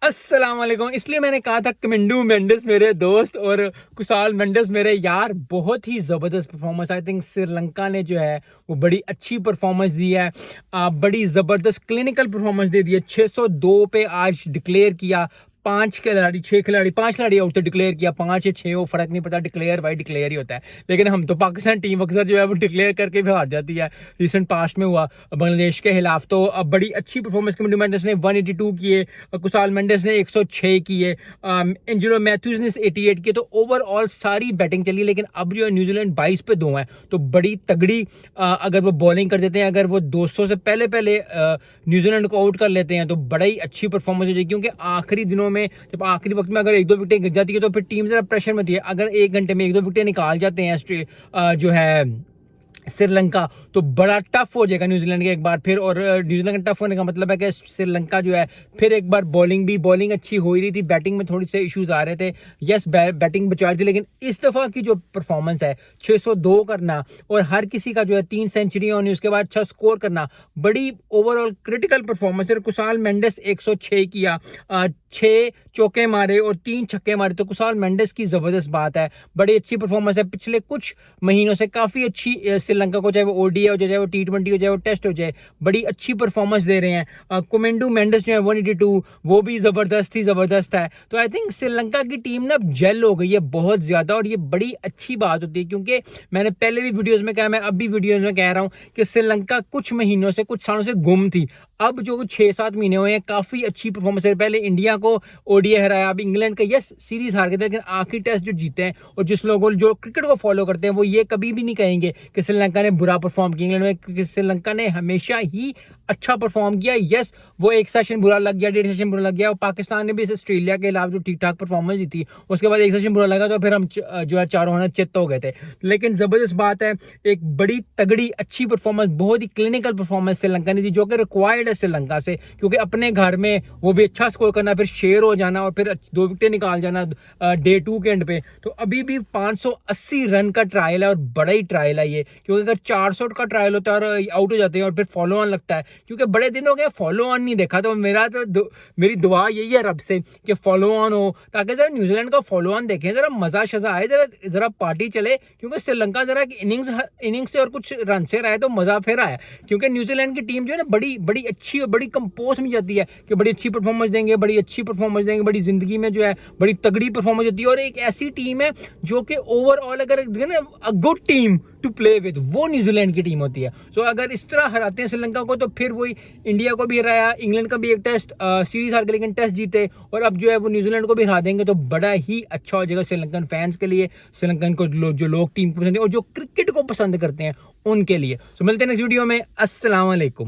अस्सलाम वालेकुम। इसलिए मैंने कहा था कमिंडू मेंडिस मेरे दोस्त और कुशाल मेंडिस मेरे यार, बहुत ही ज़बरदस्त परफॉर्मेंस। आई थिंक श्रीलंका ने जो है वो बड़ी अच्छी परफॉर्मेंस दी है, बड़ी ज़बरदस्त क्लिनिकल परफॉर्मेंस दे दी है। 602 पे आज डिक्लेयर किया। 5 खिलाड़ी आउट डिक्लेयर किया, 5 या 6 हो फर्क नहीं पड़ता, डिक्लेयर भाई डिक्लेयर ही होता है। लेकिन हम तो पाकिस्तान टीम अक्सर जो है वो डिक्लेयर करके भी हार जाती है। रिसेंट पास्ट में हुआ बांग्लादेश के खिलाफ। तो अब बड़ी अच्छी परफॉर्मेंस कमिंडू मेंडिस ने 182 किए, कुशाल मेंडिस ने 106 किए, एंजेलो मैथ्यूज ने 88 किए। तो ओवरऑल सारी बैटिंग चली। लेकिन अब जो है न्यूजीलैंड 22 पे 2 है, तो बड़ी तगड़ी अगर वो बॉलिंग कर देते हैं, अगर वो 200 से पहले पहले न्यूजीलैंड को आउट कर लेते हैं तो बड़ा ही अच्छी परफॉर्मेंस हो जाएगी। क्योंकि आखिरी दिनों में जब आखिरी वक्त में अगर 1-2 विकेटें गिर जाती है तो फिर टीम जरा प्रेशर में होती है। अगर 1 घंटे में 1-2 विकेटें निकाल जाते हैं जो है श्रीलंका, तो बड़ा टफ हो जाएगा न्यूजीलैंड के एक बार फिर। और न्यूजीलैंड का टफ होने का मतलब है कि श्रीलंका जो है फिर एक बार बॉलिंग अच्छी हो ही रही थी, बैटिंग में थोड़ी से इश्यूज आ रहे थे। यस, बैटिंग बचा रही थी, लेकिन इस दफा की जो परफॉर्मेंस है 602 करना और हर किसी का जो है 3 सेंचुरी होनी, उसके बाद अच्छा स्कोर करना, बड़ी ओवरऑल क्रिटिकल परफॉर्मेंस है। कुशाल मेंडिस 106 किया, 6 चौके मारे और 3 छक्के मारे, तो कुशाल मेंडिस की जबरदस्त बात है। बड़ी अच्छी परफॉर्मेंस है। पिछले कुछ महीनों से काफी अच्छी श्रीलंका को, चाहे वो ओडीआई हो चाहे वो टी20 हो चाहे वो टेस्ट हो जाए, बड़ी अच्छी परफॉर्मेंस दे रहे हैं। कमिंडू मेंडिस जो है 182, वो भी जबरदस्त है। तो आई थिंक श्रीलंका की टीम ना जेल हो गई है बहुत ज्यादा, और ये बड़ी अच्छी बात होती है। क्योंकि मैंने पहले भी वीडियोस में कहा, मैं अब भी वीडियोस में कह रहा हूं कि श्रीलंका कुछ महीनों से, कुछ सालों से गुम थी। अब जो 6-7 महीने हुए हैं, काफी अच्छी परफॉर्मेंस है। पहले इंडिया को ओडीआई हराया, अब इंग्लैंड का यस सीरीज हार गए थे, लेकिन आखिरी टेस्ट जो जीते हैं, और जिस लोगों जो क्रिकेट को फॉलो करते हैं वो ये कभी भी नहीं कहेंगे कि श्रीलंका ने बुरा परफॉर्म किया इंग्लैंड में, क्योंकि श्रीलंका ने हमेशा ही अच्छा परफॉर्म किया। यस, वो एक सेशन बुरा लग गया, 1.5 सेशन बुरा लग गया, और पाकिस्तान ने भी ऑस्ट्रेलिया के खिलाफ जो ठीक ठाक परफॉर्मेंस दी थी, उसके बाद एक सेशन बुरा लगा, तो फिर हम जो है चारों होना चित्त हो गए थे। लेकिन जबरदस्त बात है, एक बड़ी तगड़ी अच्छी परफॉर्मेंस, बहुत ही क्लिनिकल परफॉर्मेंस श्रीलंका ने दी, जो कि रिक्वायर्ड है श्रीलंका से। क्योंकि अपने घर में वो भी अच्छा स्कोर करना, फिर शेयर हो जाना और फिर 2 विकेटें निकाल जाना डे 2 के एंड पे। तो अभी भी 580 रन का ट्रायल है, और बड़ा ही ट्रायल है ये। क्योंकि अगर 400 का ट्रायल होता है और आउट हो जाते हैं और फिर फॉलो ऑन लगता है, क्योंकि बड़े दिन हो गए फॉलो ऑन नहीं देखा। तो मेरी दुआ यही है रब से कि फॉलो ऑन हो, ताकि जरा न्यूजीलैंड का फॉलो ऑन देखें, जरा मजा शजा आए, जरा पार्टी चले। क्योंकि श्रीलंका जरा इनिंग्स से और कुछ रन से रहा है तो मजा फिर आया। क्योंकि न्यूजीलैंड की टीम जो है ना बड़ी अच्छी और बड़ी कंपोज में जाती है कि बड़ी अच्छी परफॉर्मेंस देंगे, बड़ी जिंदगी में जो है बड़ी तगड़ी परफॉर्मेंस होती है। और एक ऐसी टीम है जो कि ओवरऑल अगर a good team to play with, वो न्यूजीलैंड की टीम होती है। सो अगर इस तरह हराते हैं श्रीलंका को, तो फिर वही इंडिया को भी हराया, इंग्लैंड का भी एक टेस्ट सीरीज हार गए, लेकिन टेस्ट जीते, और अब जो है वो न्यूजीलैंड को भी हरा देंगे, तो बड़ा ही अच्छा हो जाएगा श्रीलंकन फैंस के लिए, श्रीलंकन को जो लोग टीम को पसंद है और जो क्रिकेट को पसंद करते हैं उनके लिए। सो मिलते हैं नेक्स्ट वीडियो में। अस्सलाम वालेकुम।